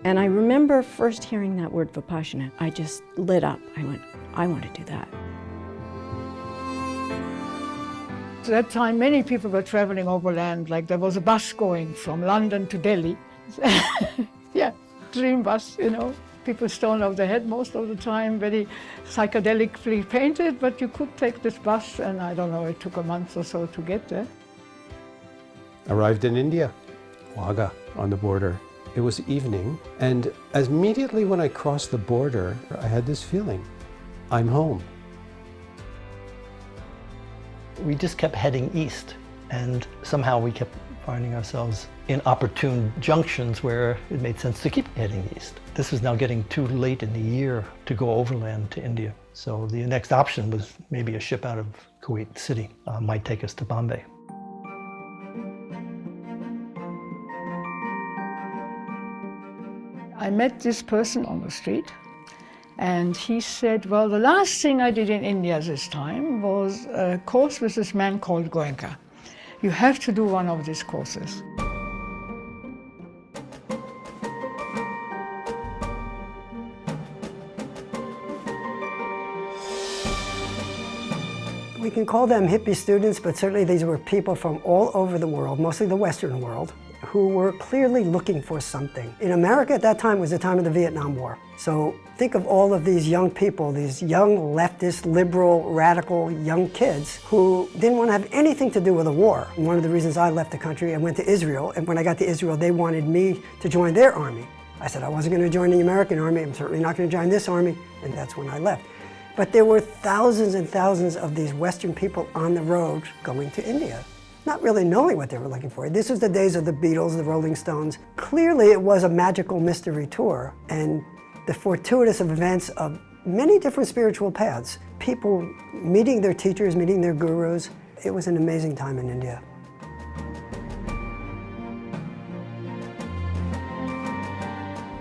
And I remember first hearing that word Vipassana, I just lit up. I went, I want to do that. At that time, many people were traveling overland, like there was a bus going from London to Delhi. Yeah, dream bus, you know. People stoned off their head most of the time, very psychedelically painted, but you could take this bus, and I don't know, it took a month or so to get there. Arrived in India, Wagah, on the border. It was evening, and immediately when I crossed the border, I had this feeling, I'm home. We just kept heading east, and somehow we kept finding ourselves in opportune junctions where it made sense to keep heading east. This was now getting too late in the year to go overland to India. So the next option was maybe a ship out of Kuwait City might take us to Bombay. I met this person on the street, and he said, well, the last thing I did in India this time was a course with this man called Goenka. You have to do one of these courses. We can call them hippie students, but certainly these were people from all over the world, mostly the Western world, who were clearly looking for something. In America at that time was the time of the Vietnam War. So think of all of these young people, these young leftist, liberal, radical young kids who didn't want to have anything to do with the war. And one of the reasons I left the country, I went to Israel, and when I got to Israel, they wanted me to join their army. I said I wasn't going to join the American army, I'm certainly not going to join this army, and that's when I left. But there were thousands and thousands of these Western people on the road going to India, not really knowing what they were looking for. This was the days of the Beatles, the Rolling Stones. Clearly it was a magical mystery tour, and the fortuitous events of many different spiritual paths. People meeting their teachers, meeting their gurus. It was an amazing time in India.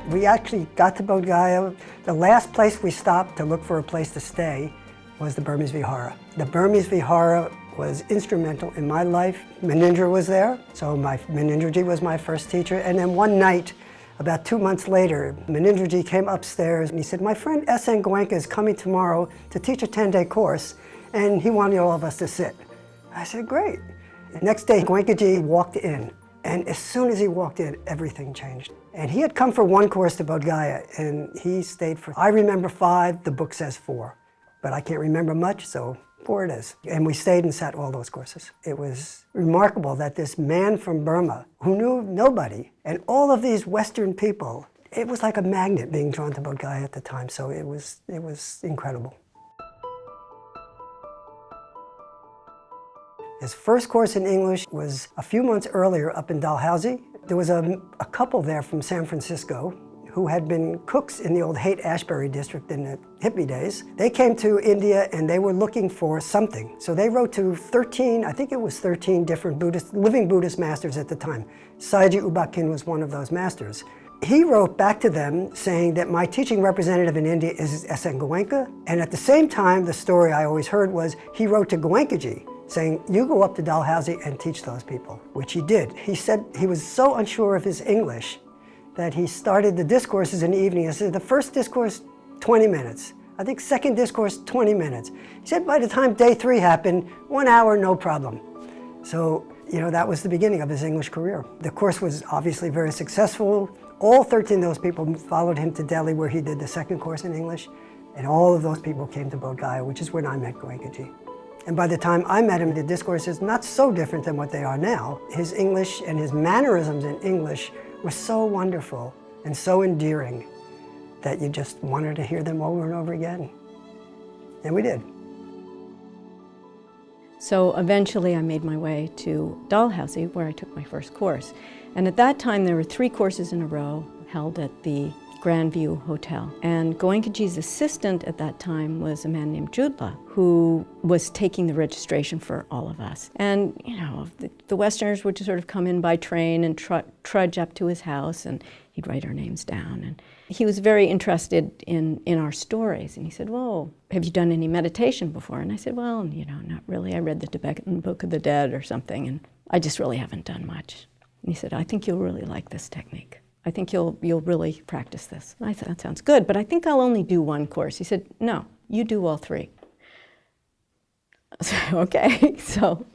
We actually got to Bodh Gaya. The last place we stopped to look for a place to stay was the Burmese Vihara. The Burmese Vihara was instrumental in my life. Munindra was there, so Munindraji was my first teacher. And then one night, about 2 months later, Munindraji came upstairs and he said, my friend S.N. Goenka is coming tomorrow to teach a 10-day course, and he wanted all of us to sit. I said, great. The next day, Goenkaji walked in, and as soon as he walked in, everything changed. And he had come for one course to Bodh Gaya, and he stayed for, I remember 5, the book says 4. But I can't remember much, so 4 it is. And we stayed and sat all those courses. It was remarkable that this man from Burma, who knew nobody, and all of these Western people, it was like a magnet being drawn to Bodh Gaya at the time, so it was incredible. His first course in English was a few months earlier up in Dalhousie. There was a couple there from San Francisco who had been cooks in the old Haight-Ashbury district in the hippie days. They came to India and they were looking for something. So they wrote to 13, I think it was 13 different living Buddhist masters at the time. Sayagyi U Ba Khin was one of those masters. He wrote back to them saying that my teaching representative in India is S.N. Goenka. And at the same time, the story I always heard was he wrote to Goenkaji saying, you go up to Dalhousie and teach those people, which he did. He said he was so unsure of his English that he started the discourses in the evening. He said the first discourse, 20 minutes. I think second discourse, 20 minutes. He said by the time day 3 happened, 1 hour, no problem. So, you know, that was the beginning of his English career. The course was obviously very successful. All 13 of those people followed him to Delhi where he did the second course in English. And all of those people came to Bodh Gaya, which is when I met Goenkaji. And by the time I met him, the discourse is not so different than what they are now. His English and his mannerisms in English were so wonderful and so endearing that you just wanted to hear them over and over again. And we did. So eventually I made my way to Dalhousie, where I took my first course. And at that time there were 3 courses in a row held at the Grandview Hotel. And Goenkaji's assistant at that time was a man named Judla, who was taking the registration for all of us. And, you know, the Westerners would just sort of come in by train and trudge up to his house, and he'd write our names down. And he was very interested in our stories. And he said, well, have you done any meditation before? And I said, well, you know, not really. I read the Tibetan Book of the Dead or something, and I just really haven't done much. And he said, I think you'll really like this technique. I think you'll really practice this. And I thought, that sounds good, but I think I'll only do one course. He said, no, you do all three. I said, okay, so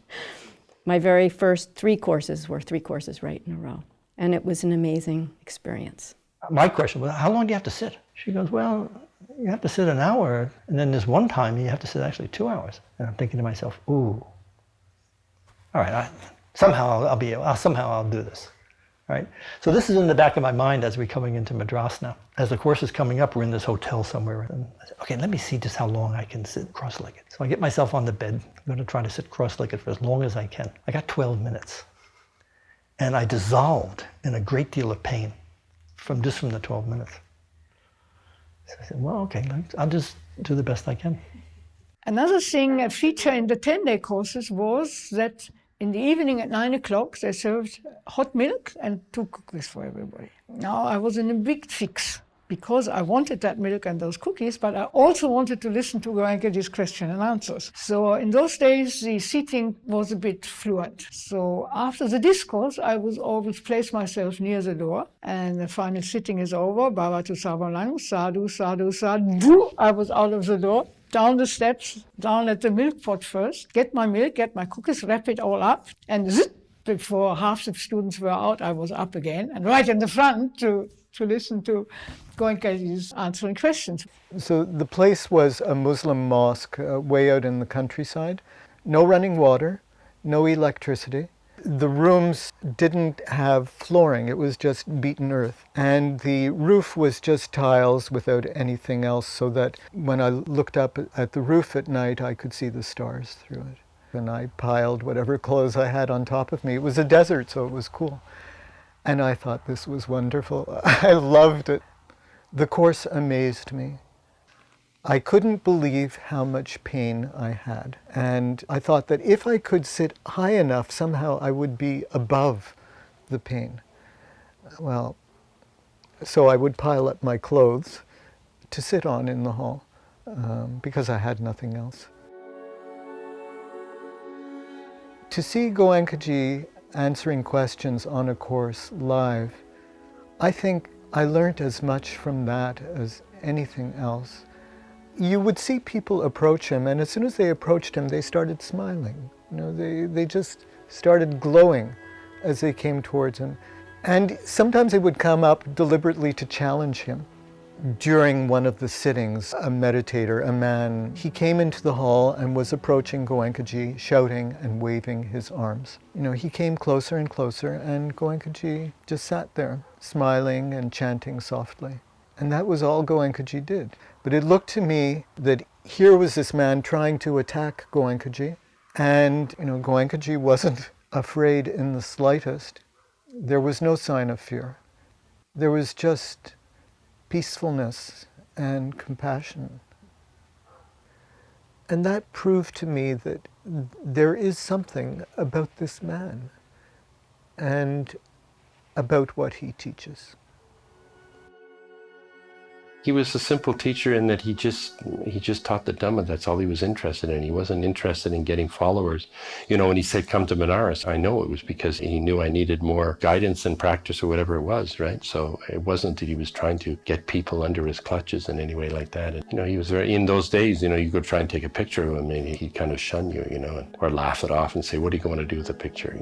my very first 3 courses were 3 courses right in a row. And it was an amazing experience. My question was, how long do you have to sit? She goes, well, you have to sit an hour, and then there's one time you have to sit actually 2 hours. And I'm thinking to myself, ooh, all right, somehow I'll do this. Right? So this is in the back of my mind as we're coming into Madras now. As the course is coming up, we're in this hotel somewhere. And I said, okay, let me see just how long I can sit cross-legged. So I get myself on the bed. I'm going to try to sit cross-legged for as long as I can. I got 12 minutes. And I dissolved in a great deal of pain from the 12 minutes. So I said, well, okay, I'll just do the best I can. Another thing, a feature in the 10-day courses was that in the evening at 9 o'clock, they served hot milk and 2 cookies for everybody. Now, I was in a big fix because I wanted that milk and those cookies, but I also wanted to listen to Goenkaji's question and answers. So in those days, the seating was a bit fluent. So after the discourse, I would always place myself near the door, and the final sitting is over, Bhavatu Sarvalang, sadhu, sadhu, sadhu. I was out of the door, down the steps, down at the milk pot first, get my milk, get my cookies, wrap it all up, and zip, before half the students were out, I was up again, and right in the front to listen to Goenkaji's answering questions. So the place was a Muslim mosque way out in the countryside. No running water, no electricity. The rooms didn't have flooring, it was just beaten earth. And the roof was just tiles without anything else, so that when I looked up at the roof at night, I could see the stars through it. And I piled whatever clothes I had on top of me. It was a desert, so it was cool. And I thought this was wonderful. I loved it. The course amazed me. I couldn't believe how much pain I had. And I thought that if I could sit high enough, somehow I would be above the pain. Well, so I would pile up my clothes to sit on in the hall because I had nothing else. To see Goenkaji answering questions on a course live, I think I learned as much from that as anything else. You would see people approach him, and as soon as they approached him, they started smiling. You know, they just started glowing as they came towards him. And sometimes they would come up deliberately to challenge him. During one of the sittings, a meditator, a man, he came into the hall and was approaching Goenkaji, shouting and waving his arms. You know, he came closer and closer, and Goenkaji just sat there, smiling and chanting softly. And that was all Goenkaji did. But it looked to me that here was this man trying to attack Goenkaji, and Goenkaji wasn't afraid in the slightest. There was no sign of fear. There was just peacefulness and compassion. And that proved to me that there is something about this man and about what he teaches. He was a simple teacher in that he just taught the Dhamma. That's all he was interested in. He wasn't interested in getting followers. When he said, come to Benares, I know it was because he knew I needed more guidance and practice or whatever it was, right? So it wasn't that he was trying to get people under his clutches in any way like that. And, he was very, in those days, you go try and take a picture of him and he'd kind of shun you, or laugh it off and say, what are you going to do with the picture,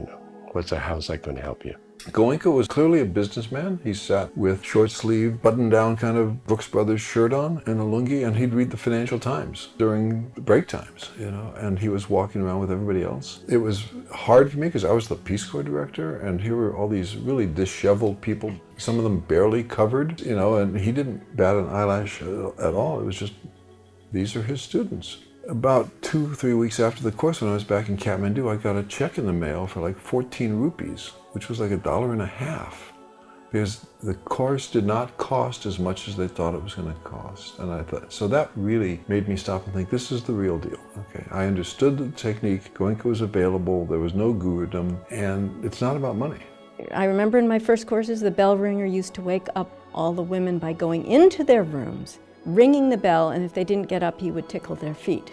how's that going to help you? Goenka was clearly a businessman. He sat with short-sleeved, button-down kind of Brooks Brothers shirt on and a lungi, and he'd read the Financial Times during break times, and he was walking around with everybody else. It was hard for me because I was the Peace Corps director, and here were all these really disheveled people, some of them barely covered, and he didn't bat an eyelash at all. It was just, these are his students. About 2-3 weeks after the course, when I was back in Kathmandu, I got a check in the mail for like 14 rupees, which was like $1.50, because the course did not cost as much as they thought it was going to cost. And I thought, so that really made me stop and think, this is the real deal. Okay, I understood the technique, Goenka was available, there was no gurudom, and it's not about money. I remember in my first courses, the bell ringer used to wake up all the women by going into their rooms, ringing the bell, and if they didn't get up, he would tickle their feet.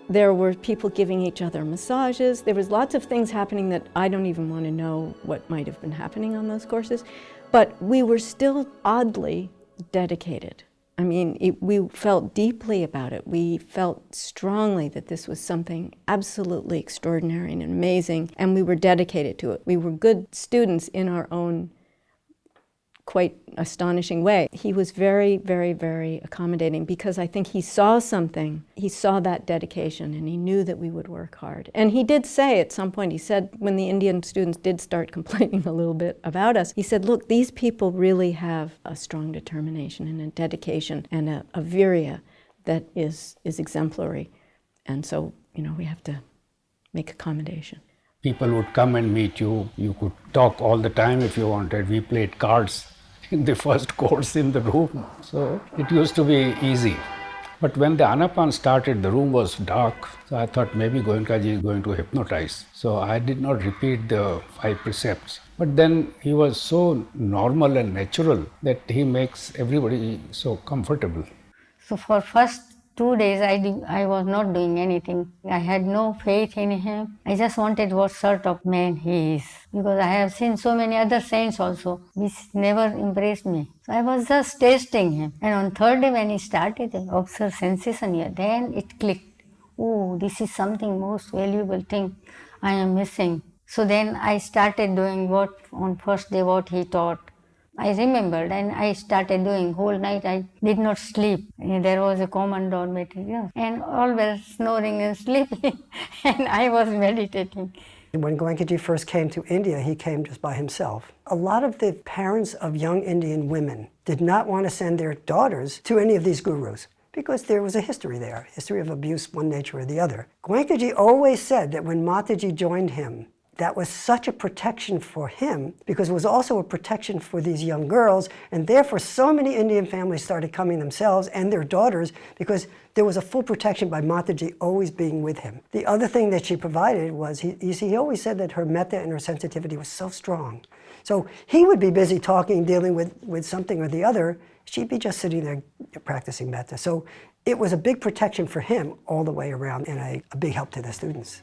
There were people giving each other massages. There was lots of things happening that I don't even want to know what might have been happening on those courses. But we were still oddly dedicated. I mean, we felt deeply about it. We felt strongly that this was something absolutely extraordinary and amazing, and we were dedicated to it. We were good students in our own quite astonishing way. He was very, very, very accommodating because I think he saw something. He saw that dedication and he knew that we would work hard. And he did say at some point, he said when the Indian students did start complaining a little bit about us, he said, look, these people really have a strong determination and a dedication and a virya that is exemplary. And so, we have to make accommodation. People would come and meet you. You could talk all the time if you wanted. We played cards in the first course in the room. So it used to be easy. But when the Anapan started, the room was dark. So I thought maybe Goenka ji is going to hypnotize. So I did not repeat the 5 precepts. But then he was so normal and natural that he makes everybody so comfortable. So for first 2 days I was not doing anything. I had no faith in him. I just wanted what sort of man he is. Because I have seen so many other saints also, which never impressed me. So I was just tasting him. And on third day when he started to observe sensation here, then it clicked. Oh, this is something most valuable thing I am missing. So then I started doing what on first day what he taught. I remembered and I started doing. Whole night I did not sleep. There was a common dormitory, and all were snoring and sleeping, and I was meditating. When Goenka ji first came to India, he came just by himself. A lot of the parents of young Indian women did not want to send their daughters to any of these gurus because there was a history there, history of abuse, one nature or the other. Goenka ji always said that when Mataji joined him, that was such a protection for him because it was also a protection for these young girls, and therefore so many Indian families started coming themselves and their daughters because there was a full protection by Mataji always being with him. The other thing that she provided was, he always said that her metta and her sensitivity was so strong. So he would be busy talking, dealing with something or the other. She'd be just sitting there practicing metta. So it was a big protection for him all the way around and a big help to the students.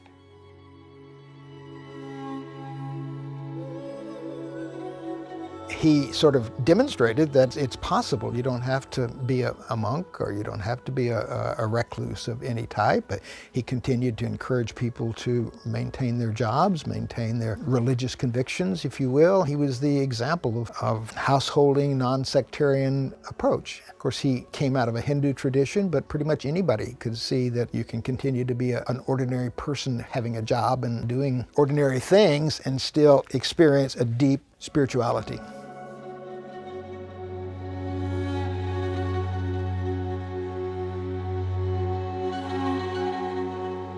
He sort of demonstrated that it's possible. You don't have to be a monk or you don't have to be a recluse of any type. But he continued to encourage people to maintain their jobs, maintain their religious convictions, if you will. He was the example of householding, non-sectarian approach. Of course, he came out of a Hindu tradition, but pretty much anybody could see that you can continue to be an ordinary person having a job and doing ordinary things and still experience a deep spirituality.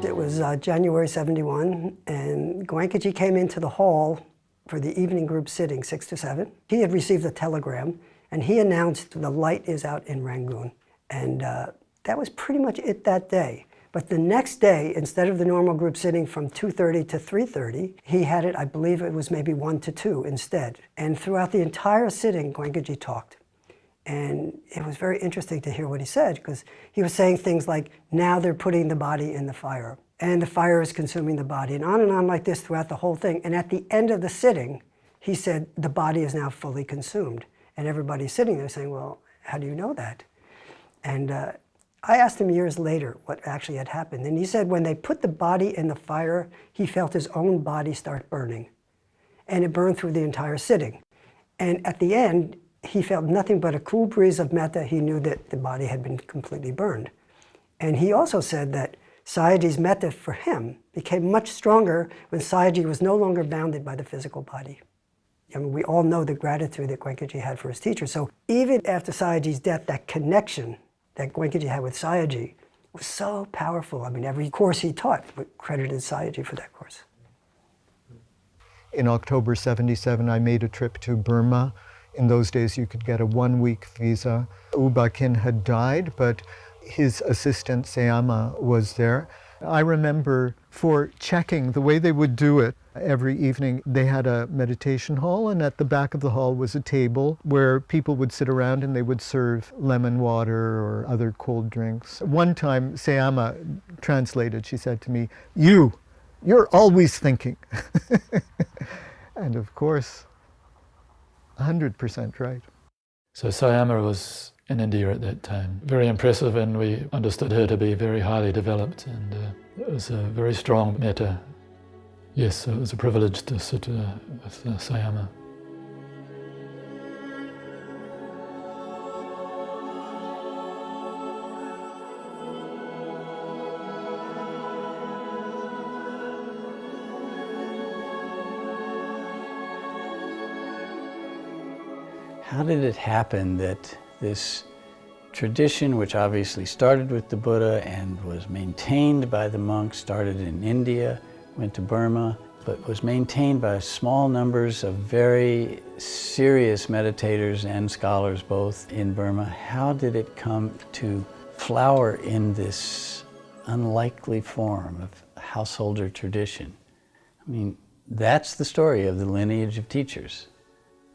It was January 71, and Goenka ji came into the hall for the evening group sitting, 6 to 7. He had received a telegram, and he announced the light is out in Rangoon. And that was pretty much it that day. But the next day, instead of the normal group sitting from 2:30 to 3:30, he had it, I believe it was maybe 1 to 2 instead. And throughout the entire sitting, Goenka ji talked. And it was very interesting to hear what he said, because he was saying things like, now they're putting the body in the fire, and the fire is consuming the body, and on like this throughout the whole thing. And at the end of the sitting, he said, the body is now fully consumed. And everybody's sitting there saying, well, how do you know that? And I asked him years later what actually had happened. And he said when they put the body in the fire, he felt his own body start burning. And it burned through the entire sitting. And at the end, he felt nothing but a cool breeze of metta. He knew that the body had been completely burned. And he also said that Sayagyi's metta for him became much stronger when Sayagyi was no longer bounded by the physical body. I mean, we all know the gratitude that Goenka ji had for his teacher. So even after Sayagyi's death, that connection that Goenka ji had with Sayagyi was so powerful. I mean, every course he taught credited Sayagyi for that course. In October 77, I made a trip to Burma. In those days, you could get a 1-week visa. U Ba Khin had died, but his assistant, Sayama, was there. I remember for checking, the way they would do it, Every evening they had a meditation hall, and at the back of the hall was a table where people would sit around and they would serve lemon water or other cold drinks. One time, Sayama translated, she said to me, you're always thinking. And of course, 100% right. So Sayama was in India at that time. Very impressive, and we understood her to be very highly developed, and it was a very strong metta. Yes, so it was a privilege to sit with Sayama. How did it happen that this tradition, which obviously started with the Buddha and was maintained by the monks, started in India, went to Burma, but was maintained by small numbers of very serious meditators and scholars both in Burma? How did it come to flower in this unlikely form of householder tradition? I mean, that's the story of the lineage of teachers.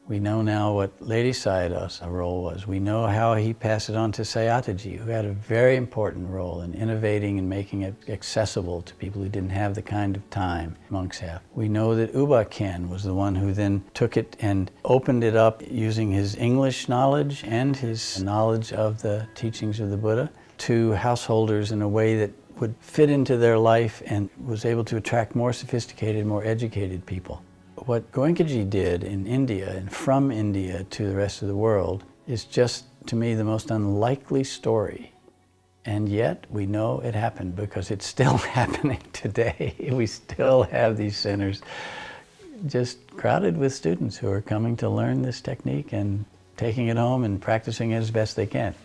We know now what Ledi Sayadaw's role was. We know how he passed it on to Sayataji, who had a very important role in innovating and making it accessible to people who didn't have the kind of time monks have. We know that Uba Khen was the one who then took it and opened it up using his English knowledge and his knowledge of the teachings of the Buddha to householders in a way that would fit into their life and was able to attract more sophisticated, more educated people. What Goenka did in India and from India to the rest of the world is just, to me, the most unlikely story. And yet we know it happened because it's still happening today. We still have these centers just crowded with students who are coming to learn this technique and taking it home and practicing it as best they can.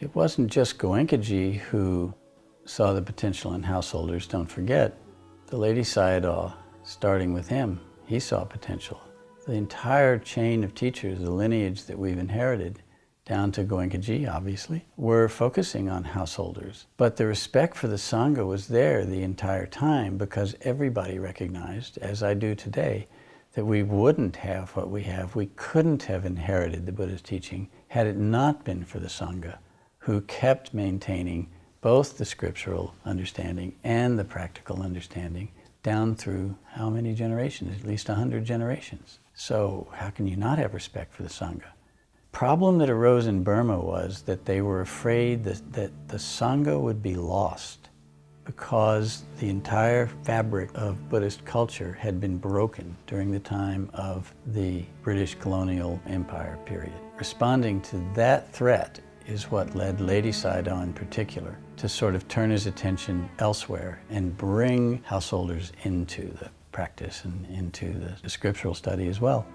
It wasn't just Goenka who saw the potential in householders. Don't forget, the Ledi Sayadaw, starting with him, he saw potential. The entire chain of teachers, the lineage that we've inherited, down to Goenka obviously, were focusing on householders. But the respect for the Sangha was there the entire time because everybody recognized, as I do today, that we wouldn't have what we have. We couldn't have inherited the Buddha's teaching had it not been for the Sangha, who kept maintaining both the scriptural understanding and the practical understanding down through how many generations? At least 100 generations. So how can you not have respect for the Sangha? Problem that arose in Burma was that they were afraid that the Sangha would be lost because the entire fabric of Buddhist culture had been broken during the time of the British colonial empire period. Responding to that threat is what led Ledi Sayadaw in particular to sort of turn his attention elsewhere and bring householders into the practice and into the scriptural study as well.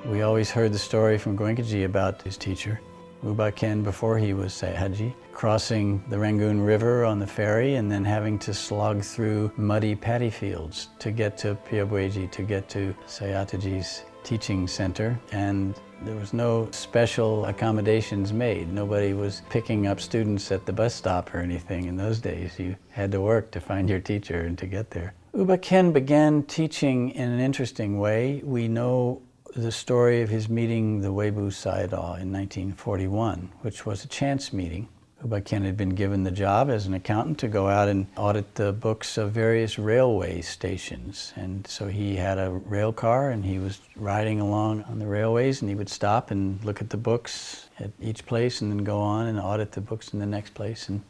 We always heard the story from Goenka about his teacher, Uba Khen, before he was Sayadaji, crossing the Rangoon River on the ferry and then having to slog through muddy paddy fields to get to Pyabweji, to get to Sayataji's teaching center. And there was no special accommodations made. Nobody was picking up students at the bus stop or anything in those days. You had to work to find your teacher and to get there. Uba Khen began teaching in an interesting way. We know the story of his meeting the Webu Sayadaw in 1941, which was a chance meeting. Uba Khen had been given the job as an accountant to go out and audit the books of various railway stations. And so he had a rail car and he was riding along on the railways and he would stop and look at the books at each place and then go on and audit the books in the next place. And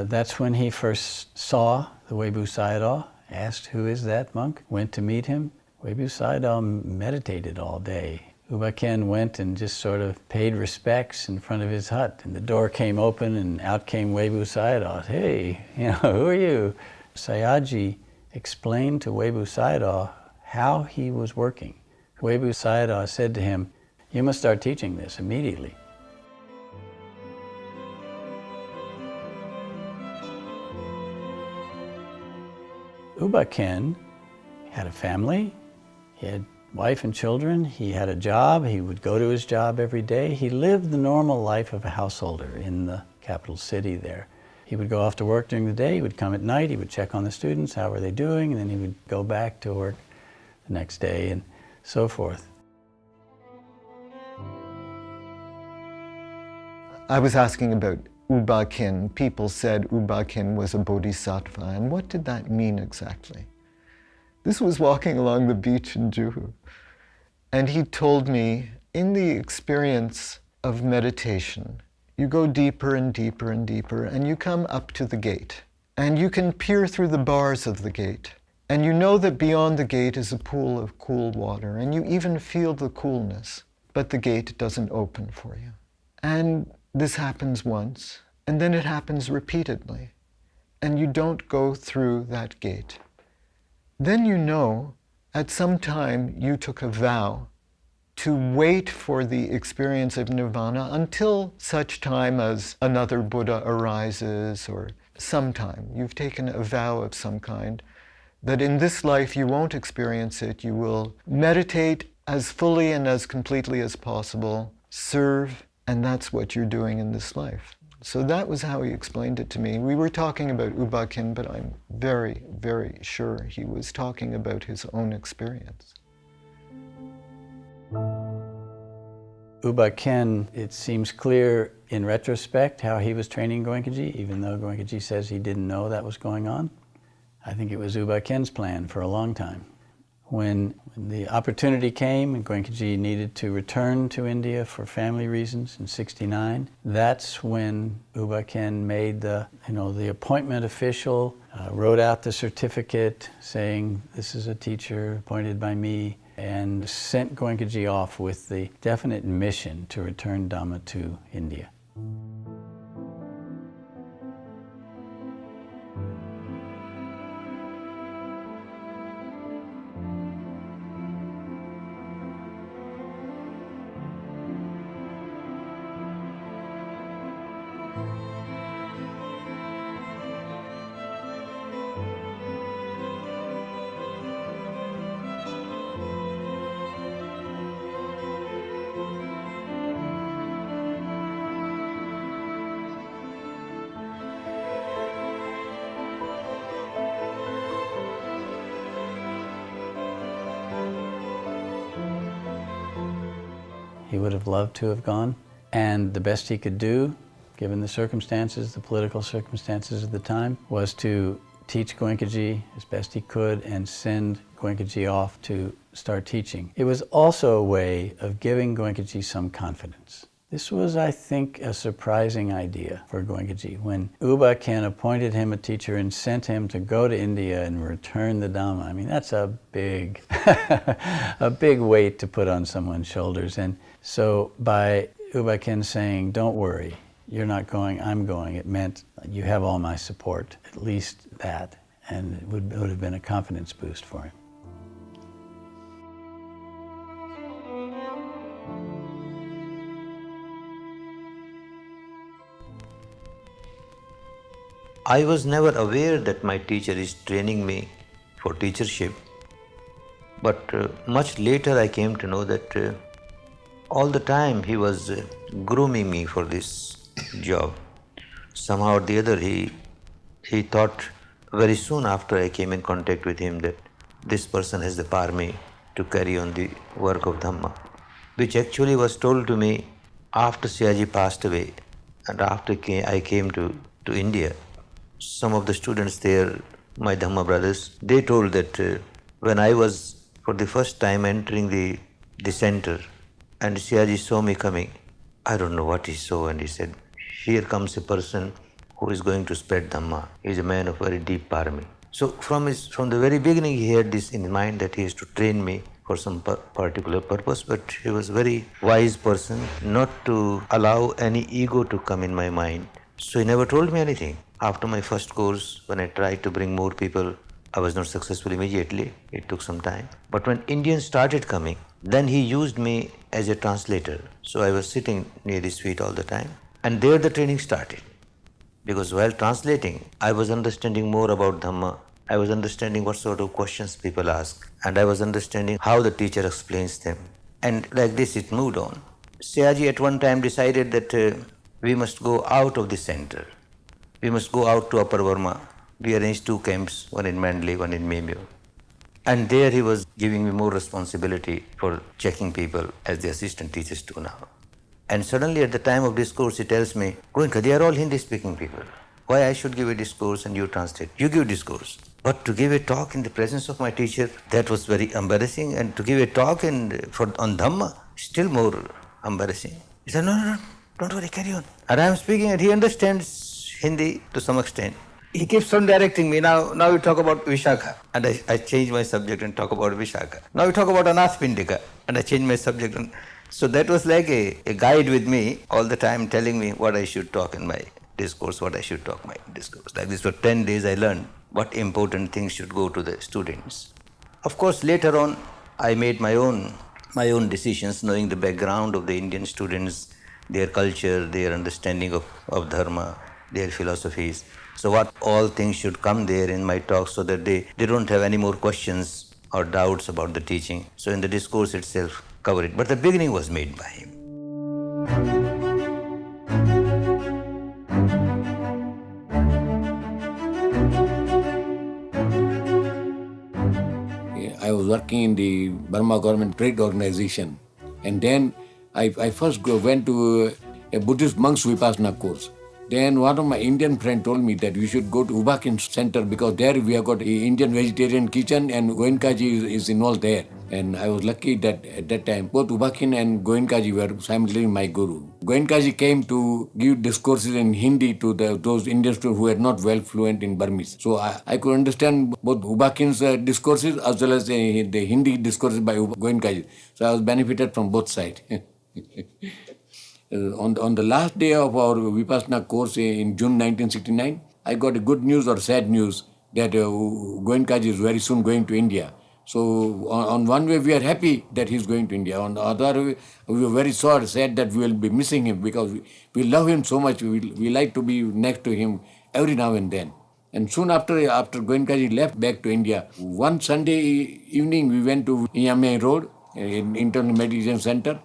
that's when he first saw the Webu Sayadaw, asked, "Who is that monk?" Went to meet him. Webu Sayadaw meditated all day. Uba Khen went and just sort of paid respects in front of his hut, and the door came open and out came Webu Sayadaw. "Hey, who are you?" Sayadaji explained to Webu Sayadaw how he was working. Webu Sayadaw said to him, "You must start teaching this immediately." Uba Khen had a family. He had wife and children. He had a job. He would go to his job every day. He lived the normal life of a householder in the capital city there. He would go off to work during the day, he would come at night, he would check on the students, how were they doing, and then he would go back to work the next day and so forth. I was asking about U Ba Khin. People said U Ba Khin was a bodhisattva, and what did that mean exactly? This was walking along the beach in Juhu, and he told me, in the experience of meditation, you go deeper and deeper and deeper, and you come up to the gate, and you can peer through the bars of the gate, and you know that beyond the gate is a pool of cool water, and you even feel the coolness, but the gate doesn't open for you. And this happens once, and then it happens repeatedly, and you don't go through that gate. Then you know, at some time you took a vow to wait for the experience of nirvana until such time as another Buddha arises, or sometime. You've taken a vow of some kind, that in this life you won't experience it, you will meditate as fully and as completely as possible, serve, and that's what you're doing in this life. So that was how he explained it to me. We were talking about U Ba Khin, but I'm very, very sure he was talking about his own experience. U Ba Khin, it seems clear in retrospect how he was training Goenka-ji, even though Goenka-ji says he didn't know that was going on. I think it was U Ba Khin's plan for a long time. When the opportunity came and Goenka-ji needed to return to India for family reasons in '69, that's when U Ba Khin made the appointment official, wrote out the certificate saying, this is a teacher appointed by me, and sent Goenka-ji off with the definite mission to return Dhamma to India. He would have loved to have gone, and the best he could do, given the circumstances, the political circumstances of the time, was to teach Goenka-ji as best he could and send Goenka-ji off to start teaching. It was also a way of giving Goenka-ji some confidence. This was, I think, a surprising idea for Goenka-ji. When U Ba Khin appointed him a teacher and sent him to go to India and return the Dhamma, I mean, that's a big, a big weight to put on someone's shoulders. And so by U Ba Khin saying, don't worry, you're not going, I'm going, it meant you have all my support, at least that. And it would have been a confidence boost for him. I was never aware that my teacher is training me for teachership, but much later I came to know that all the time he was grooming me for this job. Somehow or the other he thought very soon after I came in contact with him that this person has the parami to carry on the work of Dhamma, which actually was told to me after Siaji passed away and after I came to India. Some of the students there, my Dhamma brothers, they told that when I was for the first time entering the center and Siaji saw me coming, I don't know what he saw, and he said, here comes a person who is going to spread Dhamma. He is a man of very deep parami. So from the very beginning he had this in mind that he is to train me for some particular purpose, but he was a very wise person not to allow any ego to come in my mind. So he never told me anything. After my first course, when I tried to bring more people, I was not successful immediately. It took some time. But when Indians started coming, then he used me as a translator. So I was sitting near his feet all the time. And there the training started. Because while translating, I was understanding more about Dhamma. I was understanding what sort of questions people ask. And I was understanding how the teacher explains them. And like this it moved on. Siaji at one time decided that we must go out of the center. we must go out to Upper Burma. We arranged 2 camps, one in Mandalay, one in Myanmar. And there he was giving me more responsibility for checking people as the assistant teachers do now. And suddenly at the time of discourse, he tells me, Goenka, they are all Hindi-speaking people. Why I should give a discourse and you translate? You give discourse. But to give a talk in the presence of my teacher, that was very embarrassing. And to give a talk on Dhamma, still more embarrassing. He said, no, don't worry, carry on. And I am speaking and he understands Hindi to some extent. He keeps on directing me. Now we talk about Vishakha. And I change my subject and talk about Vishakha. Now we talk about Anathpindika. And I change my subject. So that was like a guide with me all the time, telling me what I should talk in my discourse, what I should talk in my discourse. Like this for 10 days I learned what important things should go to the students. Of course, later on, I made my own decisions, knowing the background of the Indian students, their culture, their understanding of Dharma, their philosophies. So what all things should come there in my talk so that they don't have any more questions or doubts about the teaching. So in the discourse itself, cover it. But the beginning was made by him. I was working in the Burma Government Trade Organization, and then I first went to a Buddhist monk's Vipassana course. Then one of my Indian friends told me that we should go to Ubakin Center because there we have got an Indian vegetarian kitchen and Goenka ji is involved there. And I was lucky that at that time both Ubakin and Goenka ji were simultaneously my guru. Goenka ji came to give discourses in Hindi to those Indian students who were not well fluent in Burmese. So I could understand both Ubakin's discourses as well as the Hindi discourses by Goenka ji. So I was benefited from both sides. On the last day of our Vipassana course in June 1969, I got a good news or sad news that Goenka ji is very soon going to India. So on one way we are happy that he is going to India. On the other way we were very sad that we will be missing him because we love him so much. We like to be next to him every now and then. And soon after Goenka ji left back to India, one Sunday evening we went to Myanmar Road, in Internal Meditation Center.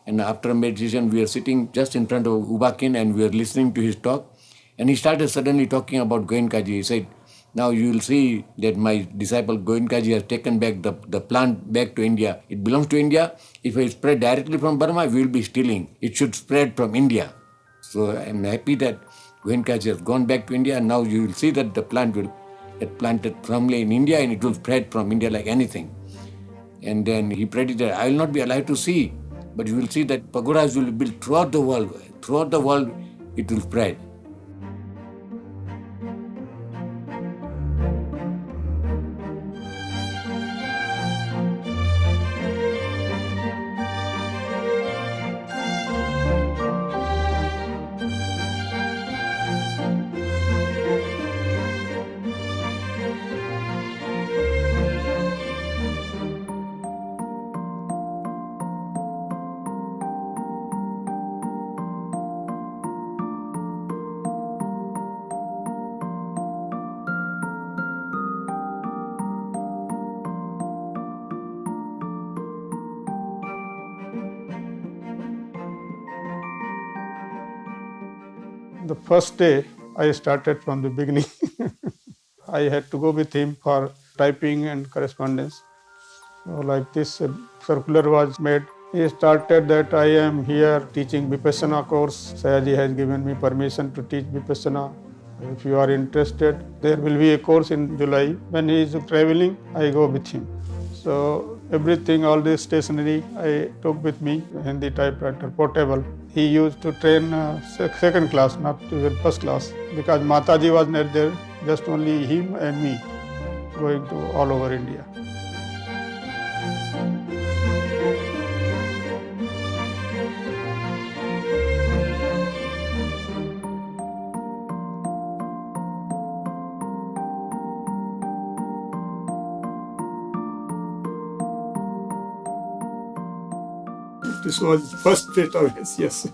And after meditation, we were sitting just in front of Ubakin and we were listening to his talk. And he started suddenly talking about Goenka ji. He said, now you will see that my disciple Goenka ji has taken back the plant back to India. It belongs to India. If it spread directly from Burma, we will be stealing. It should spread from India. So I am happy that Goenka ji has gone back to India and now you will see that the plant will get planted firmly in India and it will spread from India like anything. And then he predicted, I will not be alive to see. But you will see that pagodas will be built throughout the world. Throughout the world, it will spread. The first day, I started from the beginning. I had to go with him for typing and correspondence. So like this circular was made. He started that I am here teaching Vipassana course. Sayaji has given me permission to teach Vipassana. If you are interested, there will be a course in July. When he is traveling, I go with him. So everything, all this stationery, I took with me in the typewriter, portable. He used to train second class, not even first class, because Mataji was not there, just only him and me going to all over India. This was the first bit of it, yes.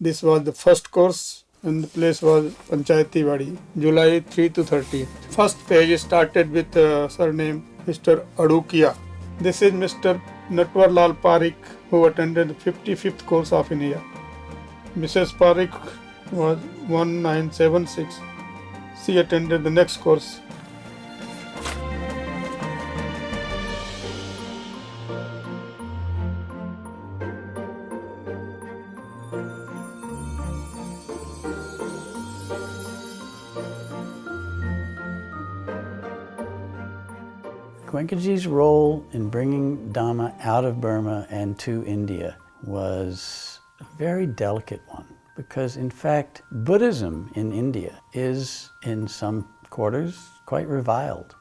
This was the first course and the place was Panchayati Wadi, July 3 to 30. First page started with surname Mr. Adukia. This is Mr. Natwarlal Parikh, who attended the 55th course of India. Mrs. Parikh was 1976. She attended the next course. Goenkaji's role in bringing Dhamma out of Burma and to India was a very delicate one, because in fact Buddhism in India is in some quarters quite reviled.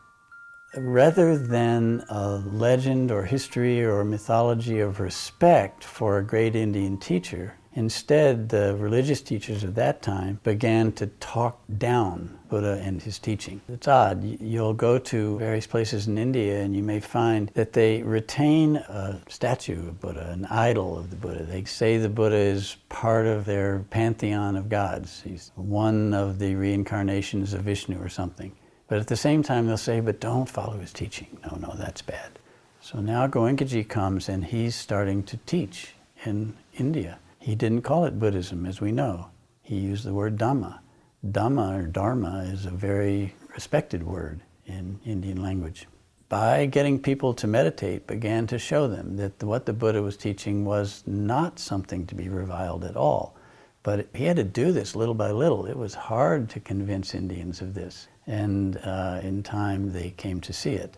Rather than a legend or history or mythology of respect for a great Indian teacher, instead the religious teachers of that time began to talk down Buddha and his teaching. It's odd. You'll go to various places in India and you may find that they retain a statue of Buddha, an idol of the Buddha. They say the Buddha is part of their pantheon of gods. He's one of the reincarnations of Vishnu or something. But at the same time they'll say, but don't follow his teaching. No, that's bad. So now Goenkaji comes and he's starting to teach in India. He didn't call it Buddhism, as we know. He used the word Dhamma. Dhamma or Dharma is a very respected word in Indian language. By getting people to meditate, began to show them that what the Buddha was teaching was not something to be reviled at all. But he had to do this little by little. It was hard to convince Indians of this. And in time, they came to see it.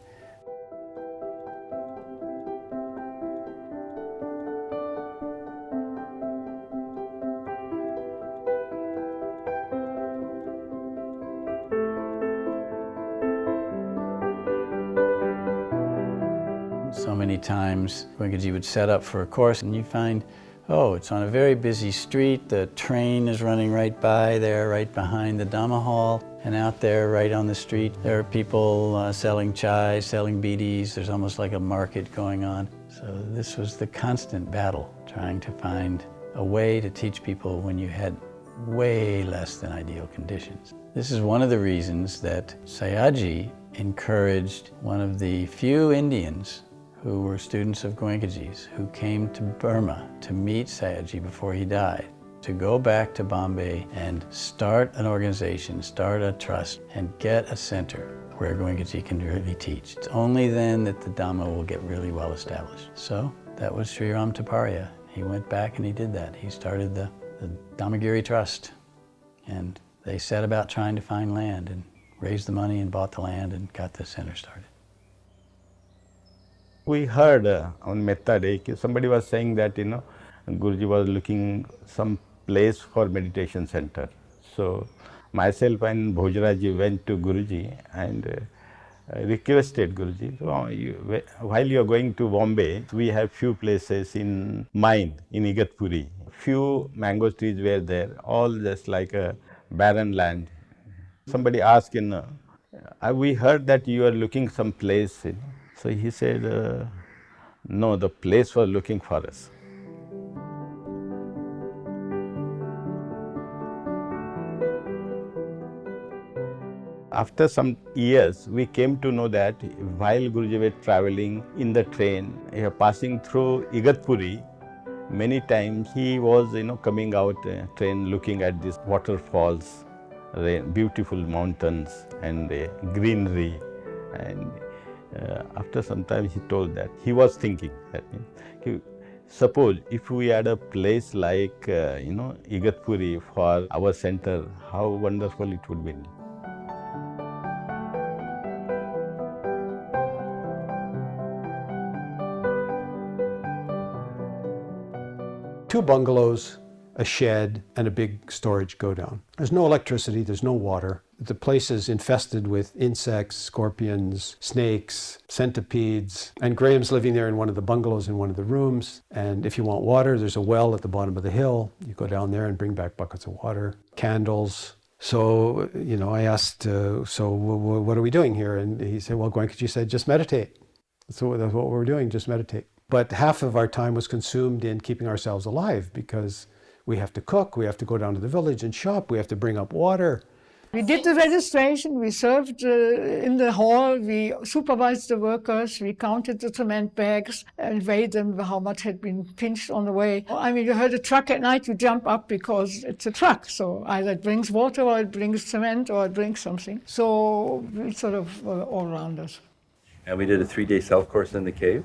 So many times Goenkaji would set up for a course and you find, oh, it's on a very busy street, the train is running right by there, right behind the Dhamma hall, and out there right on the street there are people selling chai, selling bidis, there's almost like a market going on. So this was the constant battle, trying to find a way to teach people when you had way less than ideal conditions. This is one of the reasons that Sayagyi encouraged one of the few Indians who were students of Goenkaji's, who came to Burma to meet Sayagyi before he died, to go back to Bombay and start an organization, start a trust, and get a center where Goenkaji can really teach. It's only then that the Dhamma will get really well established. So that was Sri Ram Taparia. He went back and he did that. He started the Dhammagiri Trust, and they set about trying to find land and raised the money and bought the land and got the center started. We heard on Metta Day, somebody was saying that, Guruji was looking some place for meditation center. So myself and Bhojaraji went to Guruji and requested Guruji, while you are going to Bombay, we have few places in mine, in Igatpuri. Few mango trees were there, all just like a barren land. Somebody asked, we heard that you are looking some place. So he said, no, the place was looking for us. After some years, we came to know that while Guruji was traveling in the train, passing through Igatpuri, many times he was, coming out train looking at these waterfalls, the beautiful mountains and the greenery. And after some time he told that he was thinking that, suppose if we had a place like, Igatpuri for our center, how wonderful it would be. Two bungalows, a shed, and a big storage go-down. There's no electricity, there's no water. The place is infested with insects, scorpions, snakes, centipedes, and Graham's living there in one of the bungalows in one of the rooms. And if you want water, there's a well at the bottom of the hill. You go down there and bring back buckets of water, candles. So, I asked, so what are we doing here? And he said, well, Goenkaji said, just meditate. So that's what we're doing, just meditate. But half of our time was consumed in keeping ourselves alive because we have to cook, we have to go down to the village and shop, we have to bring up water. We did the registration, we served in the hall, we supervised the workers, we counted the cement bags and weighed them, how much had been pinched on the way. I mean, you heard a truck at night, you jump up because it's a truck. So either it brings water or it brings cement or it brings something. So we sort of all-rounders. And we did a 3-day self-course in the cave.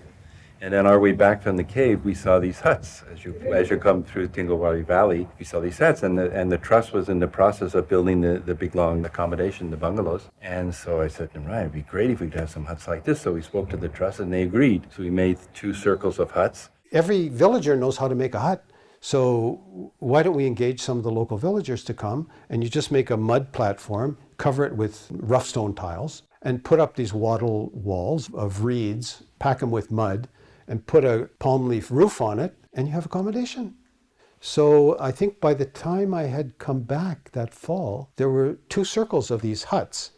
And on our way back from the cave, we saw these huts. As you come through Tingowari Valley, we saw these huts, and the trust was in the process of building the big, long accommodation, the bungalows. And so I said, right, it'd be great if we could have some huts like this. So we spoke to the trust, and they agreed. So we made 2 circles of huts. Every villager knows how to make a hut. So why don't we engage some of the local villagers to come, and you just make a mud platform, cover it with rough stone tiles, and put up these wattle walls of reeds, pack them with mud, and put a palm leaf roof on it, and you have accommodation. So I think by the time I had come back that fall, there were 2 circles of these huts.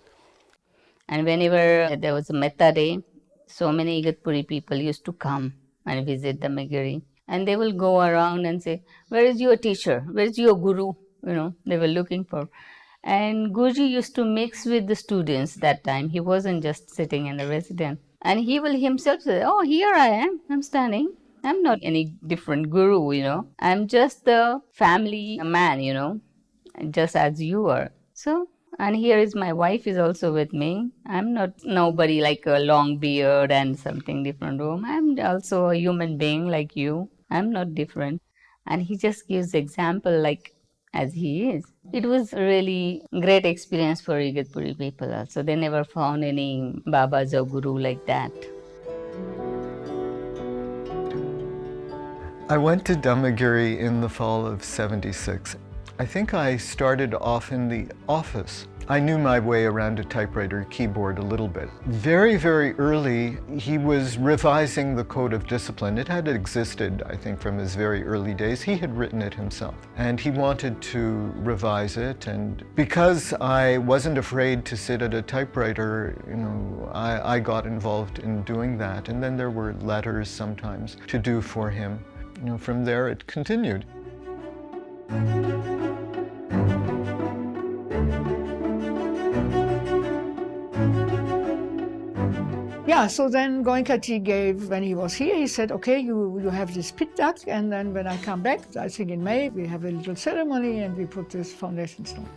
And whenever there was a Metta day, so many Igatpuri people used to come and visit the Megiri. And they will go around and say, where is your teacher? Where is your guru? You know, they were looking for. And Guruji used to mix with the students that time. He wasn't just sitting in the residence. And he will himself say, oh, here I am, I'm standing. I'm not any different guru, you know. I'm just the family man, you know, just as you are. So, and here is my wife is also with me. I'm not nobody like a long beard and something different. I'm also a human being like you. I'm not different. And he just gives example like as he is. It was a really great experience for Igatpuri people also. They never found any Babas or Guru like that. I went to Dhammagiri in the fall of '76. I think I started off in the office. I knew my way around a typewriter keyboard a little bit. Very, very early, he was revising the Code of Discipline. It had existed, I think, from his very early days. He had written it himself, and he wanted to revise it. And because I wasn't afraid to sit at a typewriter, you know, I got involved in doing that. And then there were letters sometimes to do for him. You know, from there it continued. Yeah, so then Goenka gave, when he was here, he said, okay, you have this pit duck, and then when I come back, I think in May, we have a little ceremony and we put this foundation stone.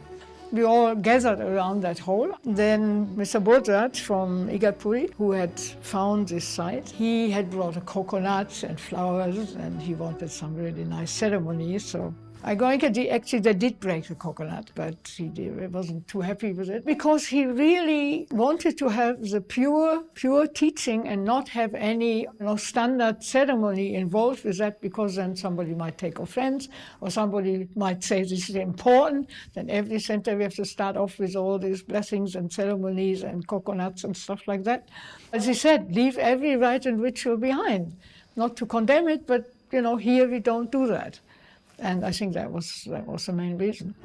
We all gathered around that hole. Then Mr. Bodrat from Igatpuri, who had found this site, he had brought a coconut and flowers, and he wanted some really nice ceremony, so Goenka actually they did break the coconut, but he wasn't too happy with it because he really wanted to have the pure teaching and not have any standard ceremony involved with that, because then somebody might take offense or somebody might say this is important. Then every center we have to start off with all these blessings and ceremonies and coconuts and stuff like that. As he said, leave every rite and ritual behind. Not to condemn it, but here we don't do that. And I think that was the main reason.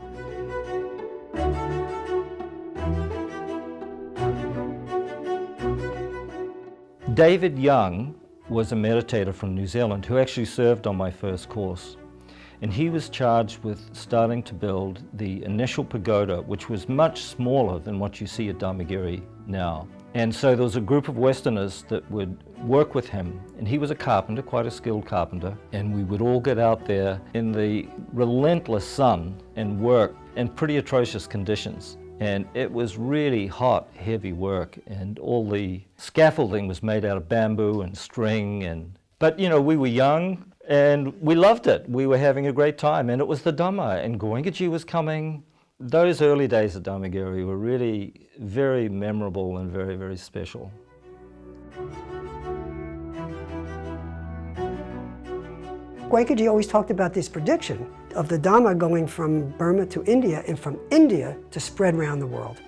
David Young was a meditator from New Zealand who actually served on my first course. And he was charged with starting to build the initial pagoda, which was much smaller than what you see at Dhammagiri now. And so there was a group of Westerners that would work with him, and he was a carpenter, quite a skilled carpenter, and we would all get out there in the relentless sun and work in pretty atrocious conditions. And it was really hot, heavy work, and all the scaffolding was made out of bamboo and string. But we were young and we loved it. We were having a great time, and it was the Dhamma, and Goenka was coming. Those early days at Dhammagiri were really very memorable and very, very special. Goenka always talked about this prediction of the Dhamma going from Burma to India and from India to spread around the world.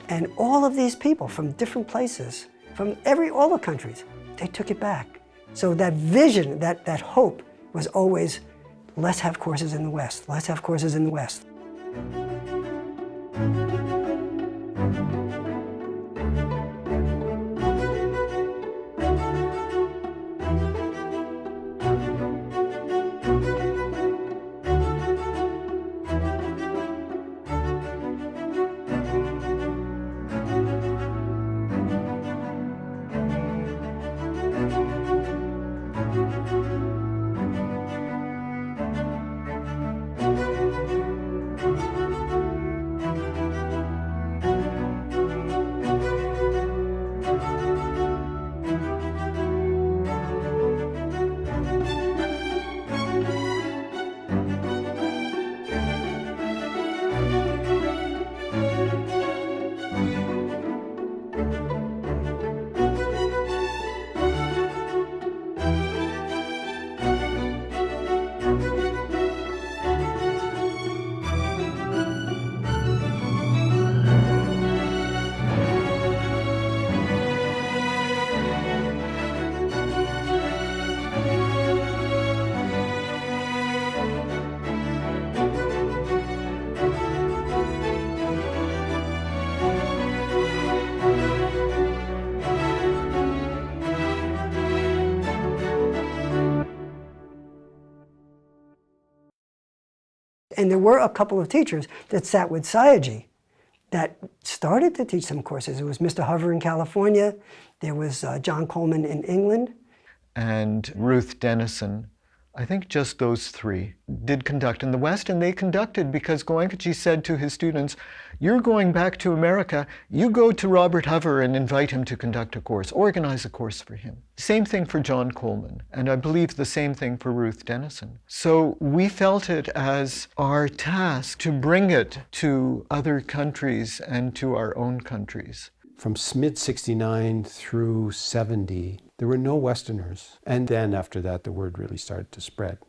And all of these people from different places, from all the countries, they took it back. So that vision, that hope was always, let's have courses in the West, let's have courses in the West. And there were a couple of teachers that sat with Sayagyi that started to teach some courses. It was Mr. Hover in California, there was John Coleman in England. And Ruth Dennison. I think just those three did conduct in the West, and they conducted because Goenka said to his students, you're going back to America, you go to Robert Hover and invite him to conduct a course, organize a course for him. Same thing for John Coleman, and I believe the same thing for Ruth Dennison. So we felt it as our task to bring it to other countries and to our own countries. From mid-69 through 70, there were no Westerners. And then after that, the word really started to spread.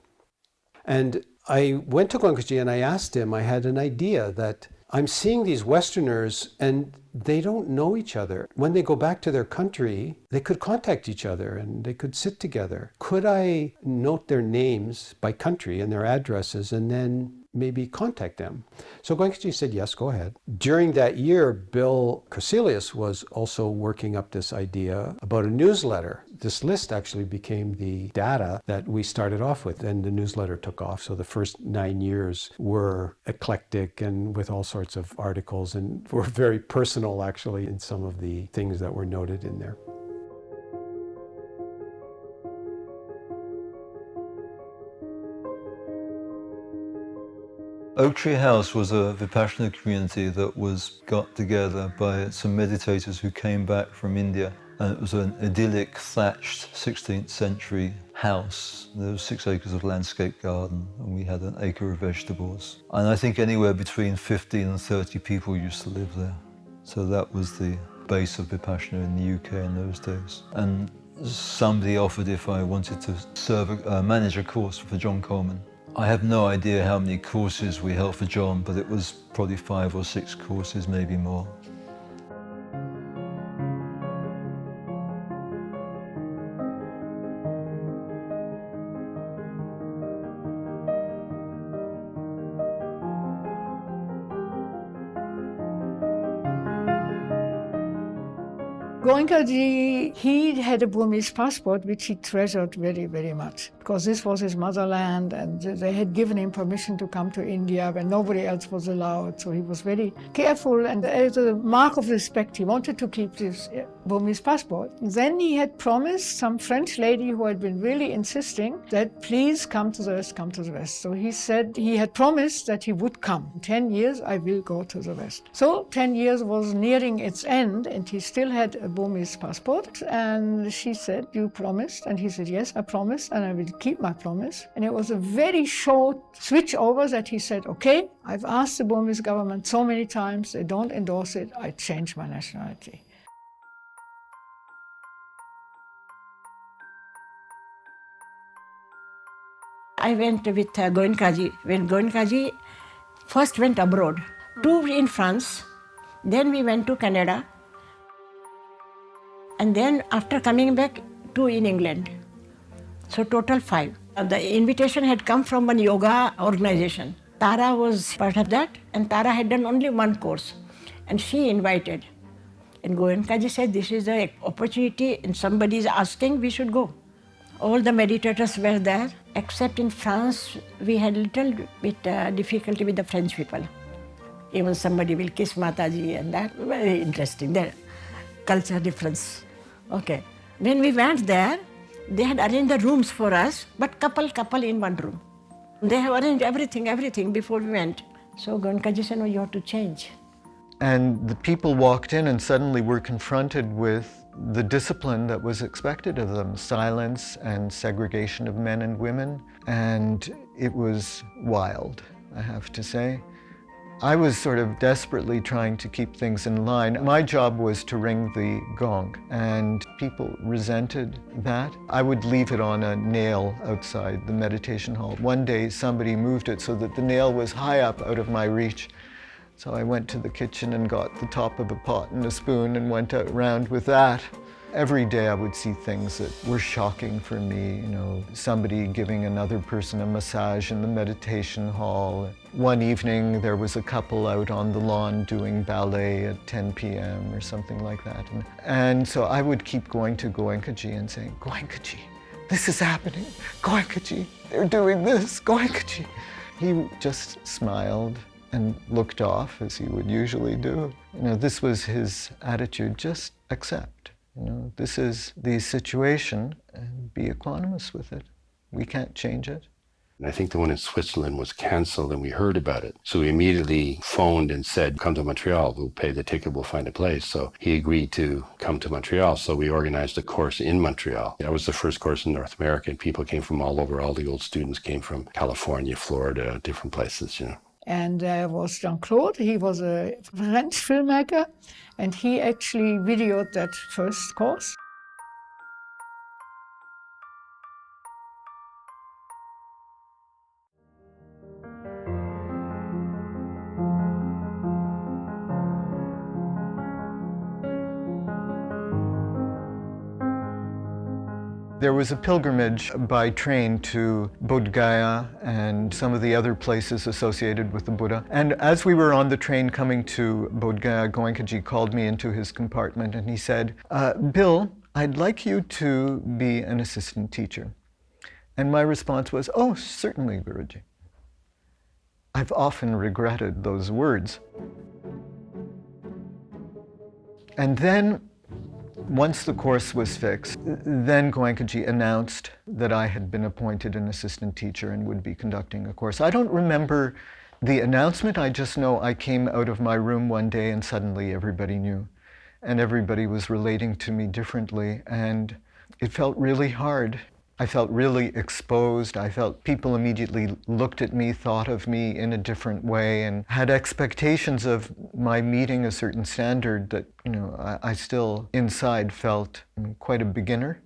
And I went to Goenka and I asked him, I had an idea that I'm seeing these Westerners and they don't know each other. When they go back to their country, they could contact each other and they could sit together. Could I note their names by country and their addresses and then maybe contact them? So Goenka said, yes, go ahead. During that year, Bill Corselius was also working up this idea about a newsletter. This list actually became the data that we started off with, and the newsletter took off. So the first 9 years were eclectic and with all sorts of articles, and were very personal actually in some of the things that were noted in there. Oak Tree House was a Vipassana community that was got together by some meditators who came back from India. And it was an idyllic, thatched 16th century house. There was 6 acres of landscape garden, and we had an acre of vegetables. And I think anywhere between 15 and 30 people used to live there. So that was the base of Vipassana in the UK in those days. And somebody offered if I wanted to manage a course for John Coleman. I have no idea how many courses we held for John, but it was probably 5 or 6 courses, maybe more. Goenka ji, he had a Burmese passport which he treasured very, very much, because this was his motherland and they had given him permission to come to India when nobody else was allowed. So he was very careful, and as a mark of respect, he wanted to keep this Burmese passport. Then he had promised some French lady who had been really insisting that please come to the West, come to the West. So he said he had promised that he would come. In 10 years, I will go to the West. So 10 years was nearing its end and he still had a Burmese passport, and she said, you promised? And he said, yes, I promised, and I will keep my promise. And it was a very short switch over that he said, okay, I've asked the Burmese government so many times, they don't endorse it, I change my nationality. I went with Goenka ji. When Goenka ji first went abroad, 2 in France, then we went to Canada, and then after coming back, 2 in England. So total 5. The invitation had come from one yoga organization. Tara was part of that, and Tara had done only 1 course, and she invited. And Goenka ji said, this is an opportunity and somebody is asking, we should go. All the meditators were there, except in France, we had a little bit difficulty with the French people. Even somebody will kiss Mataji and that, very interesting, the culture difference. Okay. When we went there, they had arranged the rooms for us, but couple in 1 room. They have arranged everything before we went. So Goenka ji said, no, you have to change. And the people walked in and suddenly were confronted with the discipline that was expected of them, silence and segregation of men and women. And it was wild, I have to say. I was sort of desperately trying to keep things in line. My job was to ring the gong, and people resented that. I would leave it on a nail outside the meditation hall. One day somebody moved it so that the nail was high up out of my reach. So I went to the kitchen and got the top of a pot and a spoon and went out round with that. Every day I would see things that were shocking for me, you know, somebody giving another person a massage in the meditation hall. One evening there was a couple out on the lawn doing ballet at 10 p.m. or something like that. And so I would keep going to Goenka and saying, Goenka, this is happening. Goenka, they're doing this. Goenka. He just smiled and looked off as he would usually do. You know, this was his attitude, just accept. You know, this is the situation and be equanimous with it. We can't change it. And I think the one in Switzerland was canceled and we heard about it. So we immediately phoned and said, come to Montreal, we'll pay the ticket, we'll find a place. So he agreed to come to Montreal. So we organized a course in Montreal. That was the first course in North America, and people came from all over. All the old students came from California, Florida, different places, you know. And there was Jean-Claude, he was a French filmmaker, and he actually videoed that first course. There was a pilgrimage by train to Bodh Gaya and some of the other places associated with the Buddha. And as we were on the train coming to Bodh Gaya, Goenka called me into his compartment and he said, Bill, I'd like you to be an assistant teacher. And my response was, oh, certainly, Guruji. I've often regretted those words. And then, once the course was fixed, then Goenka announced that I had been appointed an assistant teacher and would be conducting a course. I don't remember the announcement, I just know I came out of my room one day and suddenly everybody knew. And everybody was relating to me differently, and it felt really hard. I felt really exposed. I felt people immediately looked at me, thought of me in a different way, and had expectations of my meeting a certain standard that, you know, I still inside felt quite a beginner.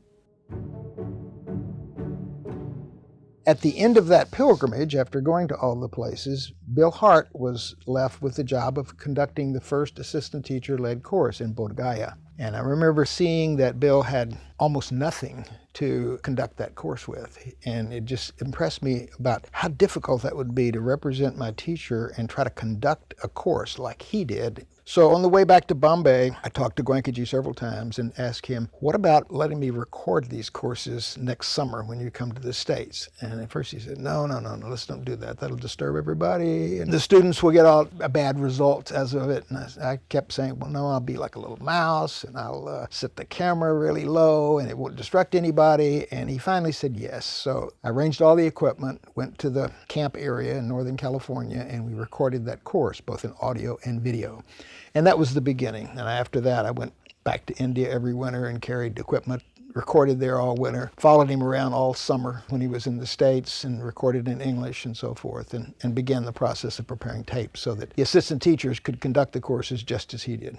At the end of that pilgrimage, after going to all the places, Bill Hart was left with the job of conducting the first assistant teacher-led course in Bodh Gaya. And I remember seeing that Bill had almost nothing to conduct that course with. And it just impressed me about how difficult that would be to represent my teacher and try to conduct a course like he did. So on the way back to Bombay, I talked to Goenka several times and asked him, what about letting me record these courses next summer when you come to the States? And at first he said, no, let's don't do that. That'll disturb everybody. And the students will get all a bad result as of it. And I kept saying, well, no, I'll be like a little mouse and I'll set the camera really low and it won't distract anybody. And he finally said yes. So I arranged all the equipment, went to the camp area in Northern California, and we recorded that course, both in audio and video. And that was the beginning. And after that, I went back to India every winter and carried equipment, recorded there all winter, followed him around all summer when he was in the States and recorded in English and so forth, and began the process of preparing tapes so that the assistant teachers could conduct the courses just as he did.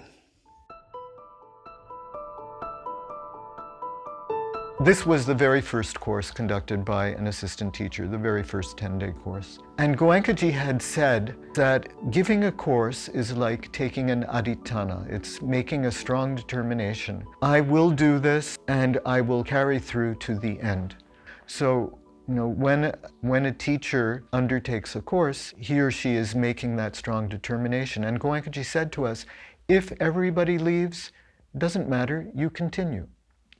This was the very first course conducted by an assistant teacher, the very first 10-day course. And Goenka had said that giving a course is like taking an adhitthana. It's making a strong determination. I will do this and I will carry through to the end. So, you know, when a teacher undertakes a course, he or she is making that strong determination. And Goenka said to us, if everybody leaves, doesn't matter, you continue.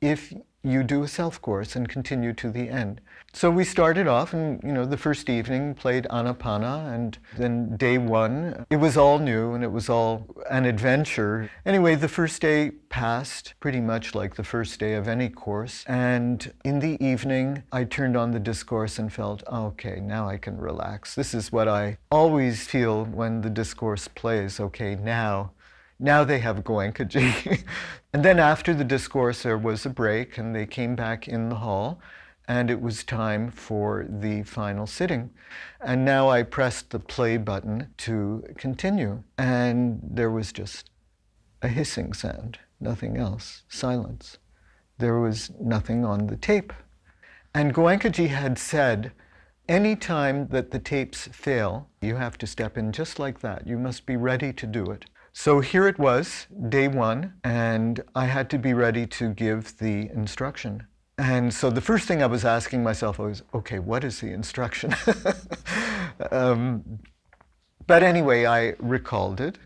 If you do a self-course and continue to the end. So we started off and, you know, the first evening played Anapana, and then day one, it was all new and it was all an adventure. Anyway, the first day passed pretty much like the first day of any course, and in the evening, I turned on the discourse and felt, okay, now I can relax. This is what I always feel when the discourse plays, okay, now they have Goenka. And then after the discourse, there was a break and they came back in the hall and it was time for the final sitting. And now I pressed the play button to continue, and there was just a hissing sound, nothing else, silence. There was nothing on the tape. And Goenka had said, any time that the tapes fail, you have to step in just like that. You must be ready to do it. So here it was, day one, and I had to be ready to give the instruction. And so the first thing I was asking myself was, okay, what is the instruction? But anyway, I recalled it,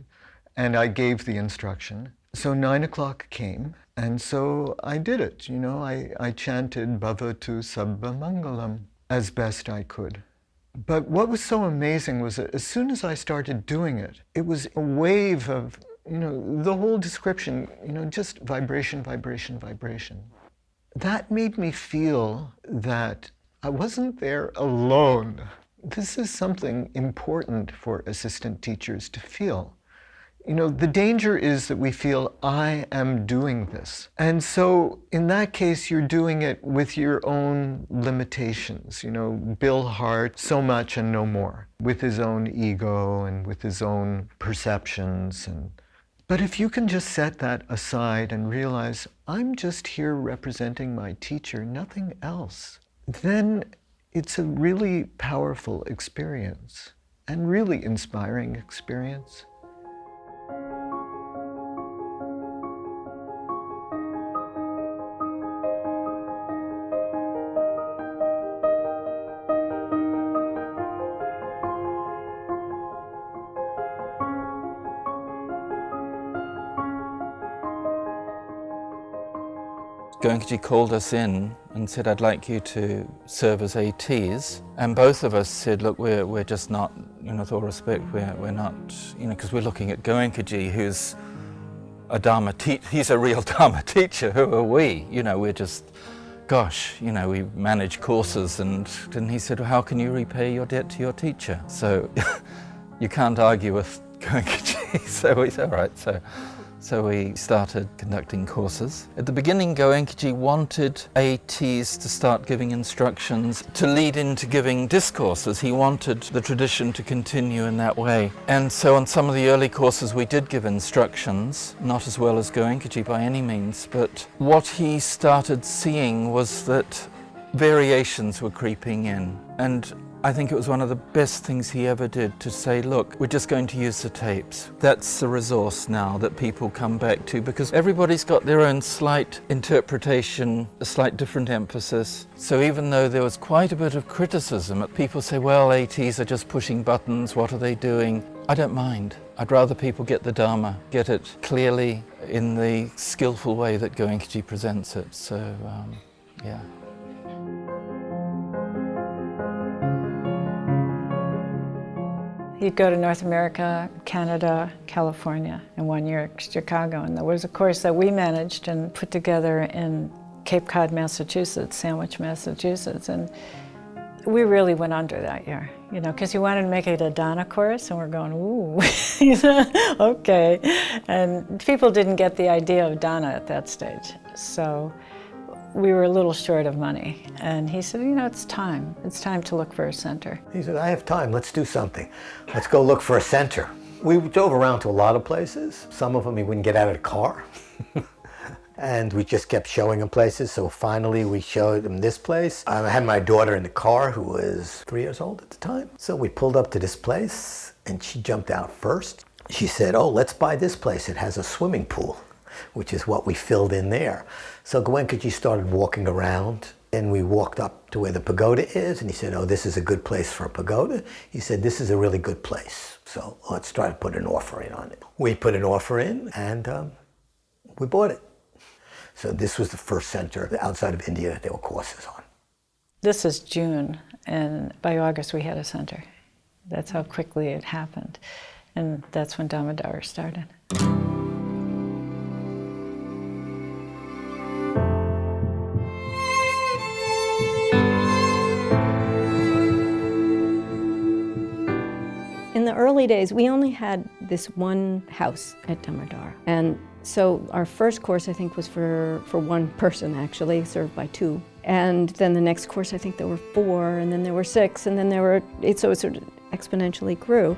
and I gave the instruction. So 9 o'clock came, and so I did it. You know, I chanted Bhavatu Sabba Mangalam as best I could. But what was so amazing was that as soon as I started doing it, it was a wave of, you know, the whole description, you know, just vibration, vibration, vibration. That made me feel that I wasn't there alone. This is something important for assistant teachers to feel. You know, the danger is that we feel, I am doing this. And so in that case, you're doing it with your own limitations. You know, Bill Hart, so much and no more, with his own ego and with his own perceptions. But if you can just set that aside and realize, I'm just here representing my teacher, nothing else, then it's a really powerful experience and really inspiring experience. Goenka called us in and said, I'd like you to serve as ATs. And both of us said, look, we're just not, you know, with all respect, we're not, you know, because we're looking at Goenka, who's a Dhamma teacher, he's a real Dhamma teacher. Who are we? You know, we're just, gosh, you know, we manage courses. And he said, well, how can you repay your debt to your teacher? So you can't argue with Goenka. So we said, all right. So we started conducting courses. At the beginning, Goenka wanted ATs to start giving instructions to lead into giving discourses. He wanted the tradition to continue in that way. And so on some of the early courses, we did give instructions, not as well as Goenka by any means, but what he started seeing was that variations were creeping in. And I think it was one of the best things he ever did to say, look, we're just going to use the tapes. That's the resource now that people come back to, because everybody's got their own slight interpretation, a slight different emphasis. So even though there was quite a bit of criticism, people say, well, ATs are just pushing buttons, what are they doing? I don't mind. I'd rather people get the Dhamma, get it clearly in the skillful way that Goenka presents it. So, yeah. He'd go to North America, Canada, California, and 1 year Chicago. And there was a course that we managed and put together in Cape Cod, Massachusetts, Sandwich, Massachusetts. And we really went under that year, you know, because he wanted to make it a Dana course, and we're going, ooh, okay. And people didn't get the idea of Dana at that stage. So we were a little short of money. And he said, you know, it's time. It's time to look for a center. He said, I have time, let's do something. Let's go look for a center. We drove around to a lot of places. Some of them he wouldn't get out of the car. And we just kept showing him places. So finally we showed him this place. I had my daughter in the car, who was 3 years old at the time. So we pulled up to this place and she jumped out first. She said, oh, let's buy this place. It has a swimming pool, which is what we filled in there. So Goenka started walking around, and we walked up to where the pagoda is, and he said, oh, this is a good place for a pagoda. He said, this is a really good place, so let's try to put an offer in on it. We put an offer in, and we bought it. So this was the first center outside of India that there were courses on. This is June, and by August we had a center. That's how quickly it happened. And that's when Damodar started. In the early days, we only had this one house at Damodar. And so our first course, I think, was for one person, actually, served by two. And then the next course, I think there were 4, and then there were 6, and then there were, so it sort of exponentially grew.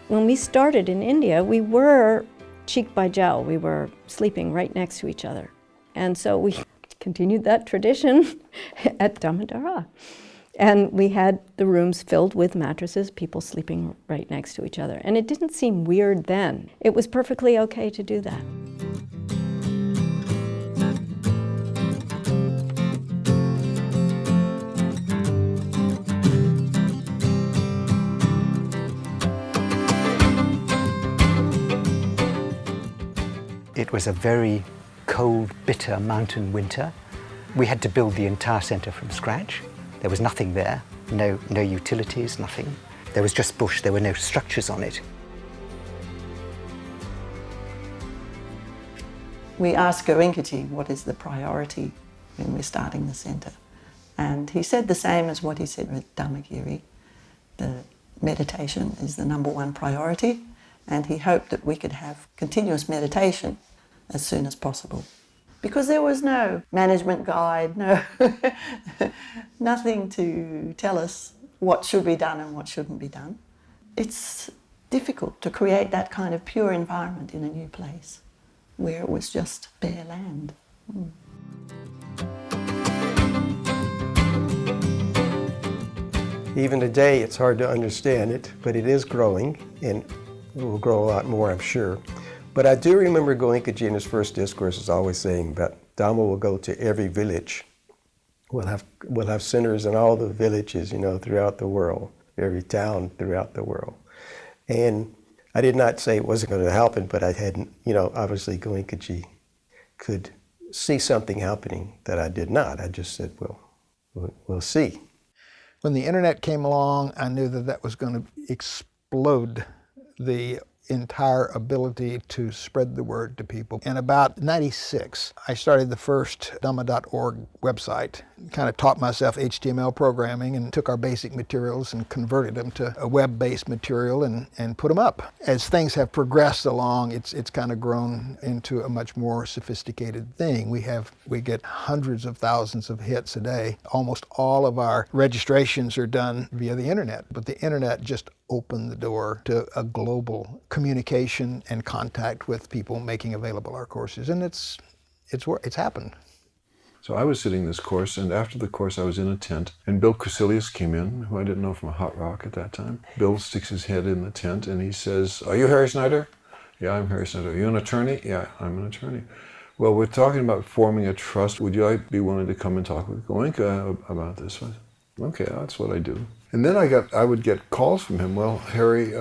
When we started in India, we were cheek by jowl. We were sleeping right next to each other. And so we continued that tradition at Dhammadhara. And we had the rooms filled with mattresses, people sleeping right next to each other. And it didn't seem weird then. It was perfectly okay to do that. It was a very cold, bitter mountain winter. We had to build the entire centre from scratch. There was nothing there, no utilities, nothing. There was just bush, there were no structures on it. We asked Goenka what is the priority when we're starting the centre. And he said the same as what he said with Dhammagiri. The meditation is the #1 priority, and he hoped that we could have continuous meditation as soon as possible. Because there was no management guide, nothing to tell us what should be done and what shouldn't be done. It's difficult to create that kind of pure environment in a new place where it was just bare land. Even today, it's hard to understand it, but it is growing, and it will grow a lot more, I'm sure. But I do remember Goenka in his first discourse is always saying that Dhamma will go to every village. We'll have centers in all the villages, throughout the world, every town throughout the world. And I did not say it wasn't going to happen, but I hadn't, obviously Goenka could see something happening that I did not. I just said, we'll see. When the internet came along, I knew that was going to explode the entire ability to spread the word to people. In about 96, I started the first Dhamma.org website, kind of taught myself HTML programming and took our basic materials and converted them to a web-based material and put them up. As things have progressed along, it's kind of grown into a much more sophisticated thing. We get hundreds of thousands of hits a day. Almost all of our registrations are done via the internet, but the internet just opened the door to a global communication and contact with people making available our courses, and it's happened. So I was sitting this course, and after the course I was in a tent, and Bill Crecilius came in, who I didn't know from a hot rock at that time. Bill sticks his head in the tent and he says, "Are you Harry Snyder?" "Yeah, I'm Harry Snyder." "Are you an attorney?" "Yeah, I'm an attorney." "Well, we're talking about forming a trust. Would you be willing to come and talk with Goenka about this?" I said, "Okay, that's what I do." And then I would get calls from him. "Well, Harry,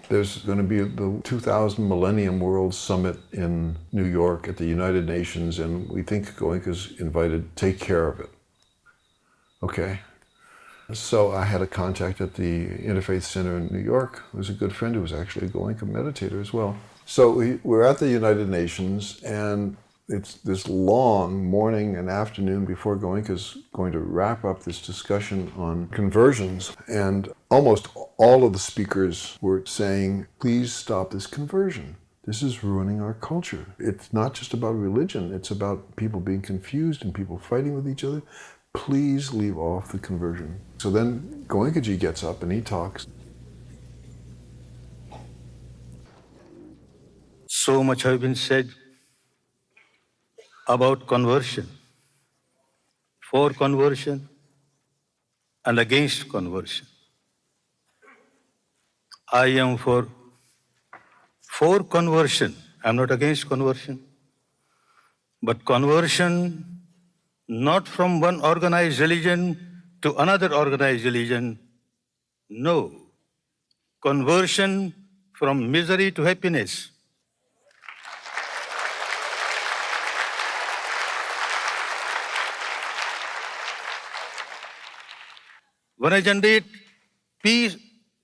there's going to be the 2000 Millennium World Summit in New York at the United Nations, and we think Goenka's invited. Take care of it." Okay. So I had a contact at the Interfaith Center in New York, who was a good friend, who was actually a Goenka meditator as well. So we're at the United Nations, and it's this long morning and afternoon before Goenka's going to wrap up this discussion on conversions. And almost all of the speakers were saying, "Please stop this conversion. This is ruining our culture. It's not just about religion. It's about people being confused and people fighting with each other. Please leave off the conversion." So then Goenka gets up and he talks. So much has been said about conversion, for conversion and against conversion. I am for conversion. I'm not against conversion. But conversion not from one organized religion to another organized religion. No. Conversion from misery to happiness. When I generate peace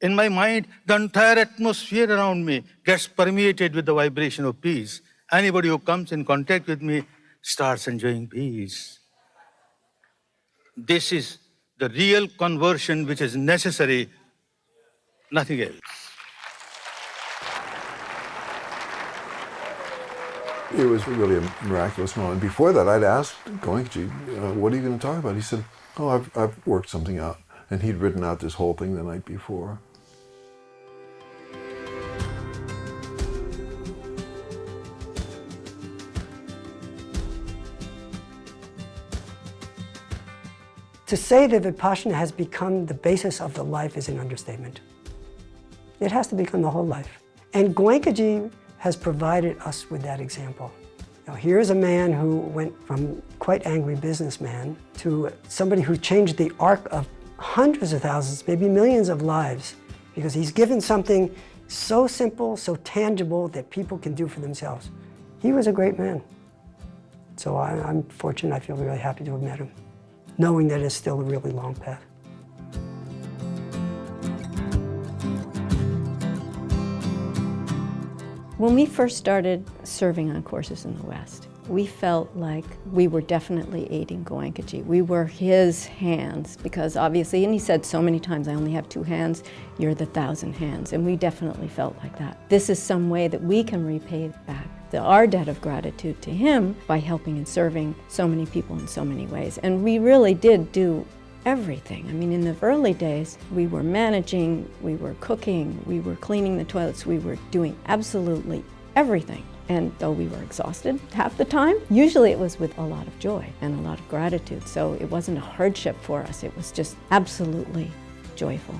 in my mind, the entire atmosphere around me gets permeated with the vibration of peace. Anybody who comes in contact with me starts enjoying peace. This is the real conversion which is necessary, nothing else. It was really a miraculous moment. Before that, I'd asked Goenka, what are you going to talk about? He said, oh, I've worked something out. And he'd written out this whole thing the night before. To say that Vipassana has become the basis of the life is an understatement. It has to become the whole life. And Goenka has provided us with that example. Now, here's a man who went from quite angry businessman to somebody who changed the arc of hundreds of thousands, maybe millions of lives, because he's given something so simple, so tangible that people can do for themselves. He was a great man. So I'm fortunate, I feel really happy to have met him, knowing that it's still a really long path. When we first started serving on courses in the West, we felt like we were definitely aiding Goenka. We were his hands, because obviously, and he said so many times, I only have 2 hands, you're the 1,000 hands, and we definitely felt like that. This is some way that we can repay back our debt of gratitude to him by helping and serving so many people in so many ways. And we really did do everything. I mean, in the early days, we were managing, we were cooking, we were cleaning the toilets, we were doing absolutely everything. And though we were exhausted half the time, usually it was with a lot of joy and a lot of gratitude. So it wasn't a hardship for us, it was just absolutely joyful.